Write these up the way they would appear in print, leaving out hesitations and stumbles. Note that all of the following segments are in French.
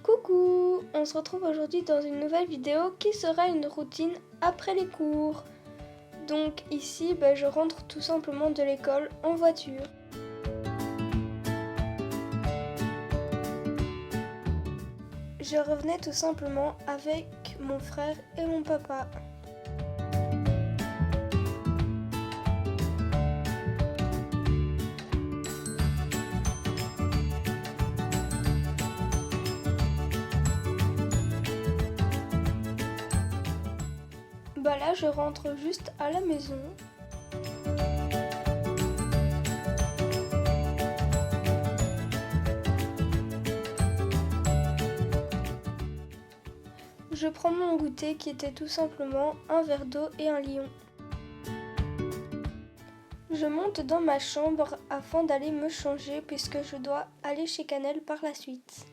Coucou! On se retrouve aujourd'hui dans une nouvelle vidéo qui sera une routine après les cours. Donc ici, je rentre tout simplement de l'école en voiture. Je revenais tout simplement avec mon frère et mon papa. Là, je rentre juste à la maison. Je prends mon goûter qui était tout simplement un verre d'eau et un lion. Je monte dans ma chambre afin d'aller me changer puisque je dois aller chez Canel par la suite.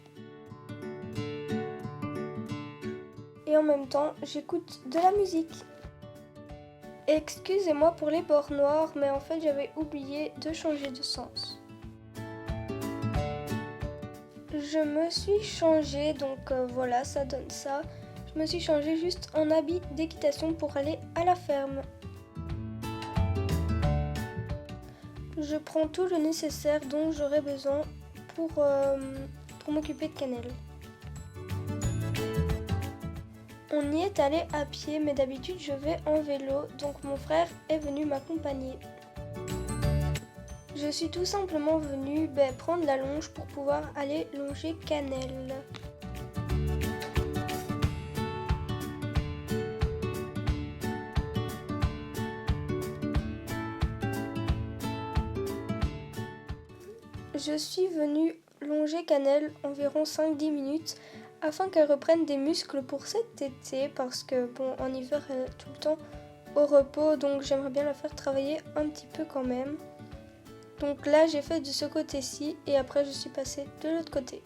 Et en même temps, j'écoute de la musique. Excusez-moi pour les bords noirs, mais en fait j'avais oublié de changer de sens. Je me suis changée, donc voilà, ça donne ça. Je me suis changée juste en habit d'équitation pour aller à la ferme. Je prends tout le nécessaire dont j'aurai besoin pour m'occuper de Canel. On y est allé à pied, mais d'habitude je vais en vélo, donc mon frère est venu m'accompagner. Je suis tout simplement venue prendre la longe pour pouvoir aller longer Canel. Je suis venue longer Canel environ 5-10 minutes afin qu'elle reprenne des muscles pour cet été parce que en hiver elle est tout le temps au repos, donc j'aimerais bien la faire travailler un petit peu quand même. Donc là j'ai fait de ce côté-ci et après je suis passée de l'autre côté.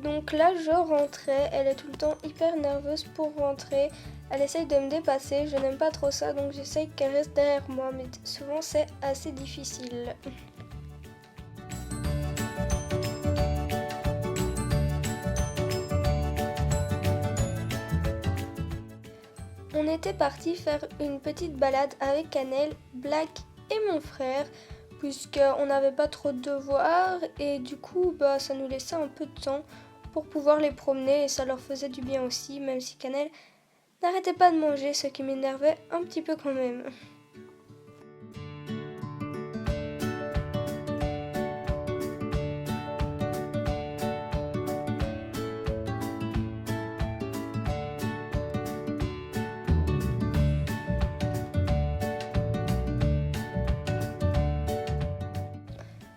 Donc là je rentrais, elle est tout le temps hyper nerveuse pour rentrer, elle essaye de me dépasser, je n'aime pas trop ça donc j'essaye qu'elle reste derrière moi, mais souvent c'est assez difficile. On était parti faire une petite balade avec Canel, Black et mon frère, puisqu'on n'avait pas trop de devoirs et du coup ça nous laissait un peu de temps pour pouvoir les promener et ça leur faisait du bien aussi, même si Canel n'arrêtait pas de manger, ce qui m'énervait un petit peu quand même.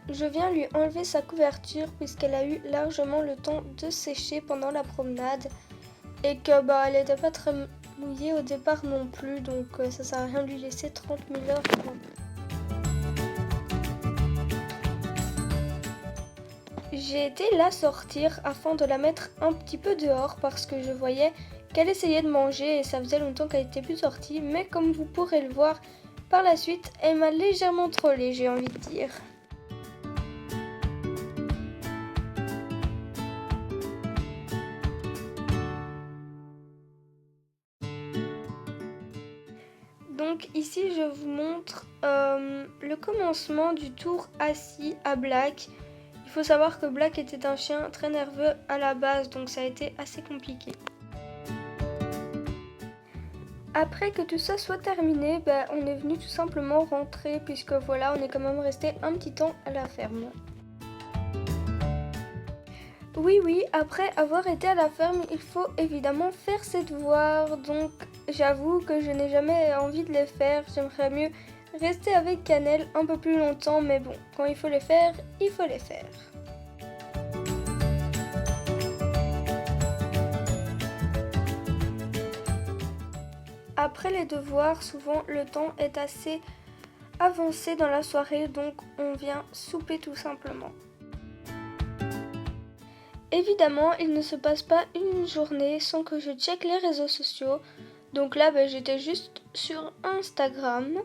Je viens lui enlever sa couverture puisqu'elle a eu largement le temps de sécher pendant la promenade et que elle n'était pas très mouillée au départ non plus, donc ça sert à rien de lui laisser 30 000 heures. J'ai été la sortir afin de la mettre un petit peu dehors parce que je voyais qu'elle essayait de manger et ça faisait longtemps qu'elle n'était plus sortie, mais comme vous pourrez le voir par la suite, elle m'a légèrement trollée, j'ai envie de dire. Donc ici je vous montre le commencement du tour assis à Black. Il faut savoir que Black était un chien très nerveux à la base, donc ça a été assez compliqué. Après que tout ça soit terminé, on est venu tout simplement rentrer puisque voilà, on est quand même resté un petit temps à la ferme. Oui, après avoir été à la ferme, il faut évidemment faire ses devoirs, donc j'avoue que je n'ai jamais envie de les faire, j'aimerais mieux rester avec Canel un peu plus longtemps, mais bon, quand il faut les faire, il faut les faire. Après les devoirs, souvent le temps est assez avancé dans la soirée, donc on vient souper tout simplement. Évidemment, il ne se passe pas une journée sans que je check les réseaux sociaux. Donc là, j'étais juste sur Instagram.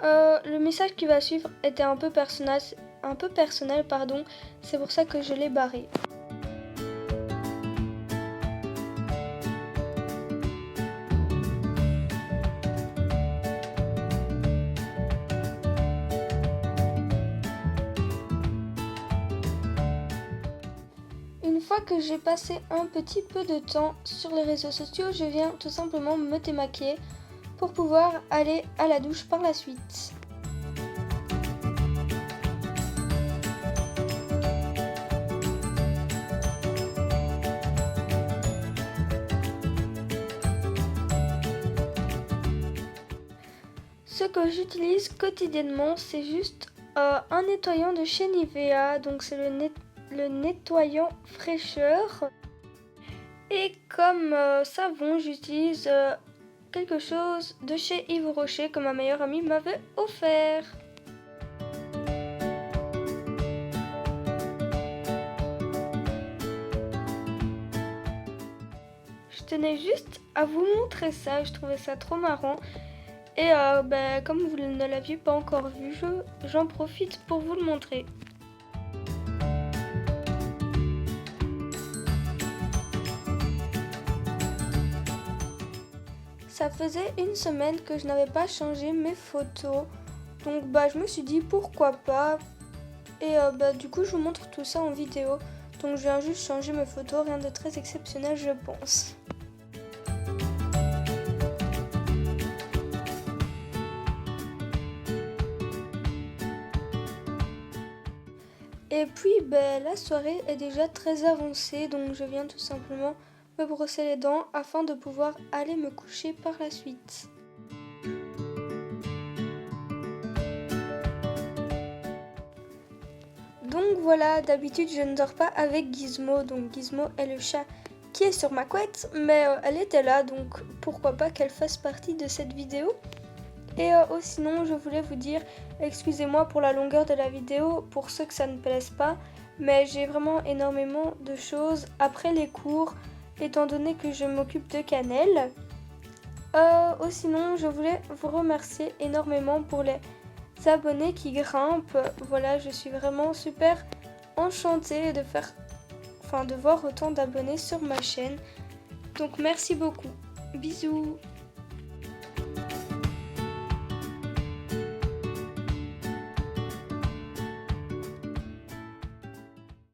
Le message qui va suivre était un peu personnel, pardon. C'est pour ça que je l'ai barré. Une fois que j'ai passé un petit peu de temps sur les réseaux sociaux, je viens tout simplement me démaquiller pour pouvoir aller à la douche par la suite. Ce que j'utilise quotidiennement, c'est juste un nettoyant de chez Nivea, donc c'est le nettoyant fraîcheur. Et comme savon, j'utilise quelque chose de chez Yves Rocher que ma meilleure amie m'avait offert. Je tenais juste à vous montrer ça, je trouvais ça trop marrant. Et comme vous ne l'aviez pas encore vu, j'en profite pour vous le montrer. Ça faisait une semaine que je n'avais pas changé mes photos, donc je me suis dit pourquoi pas. Et du coup je vous montre tout ça en vidéo. Donc je viens juste changer mes photos, rien de très exceptionnel je pense. Et puis la soirée est déjà très avancée, donc je viens tout simplement me brosser les dents afin de pouvoir aller me coucher par la suite. Donc voilà, d'habitude je ne dors pas avec Gizmo, donc Gizmo est le chat qui est sur ma couette, mais elle était là, donc pourquoi pas qu'elle fasse partie de cette vidéo. Et sinon je voulais vous dire, excusez-moi pour la longueur de la vidéo, pour ceux que ça ne plaise pas, mais j'ai vraiment énormément de choses après les cours, étant donné que je m'occupe de Cannelle. Sinon je voulais vous remercier énormément pour les abonnés qui grimpent. Voilà, je suis vraiment super enchantée de voir autant d'abonnés sur ma chaîne. Donc merci beaucoup. Bisous.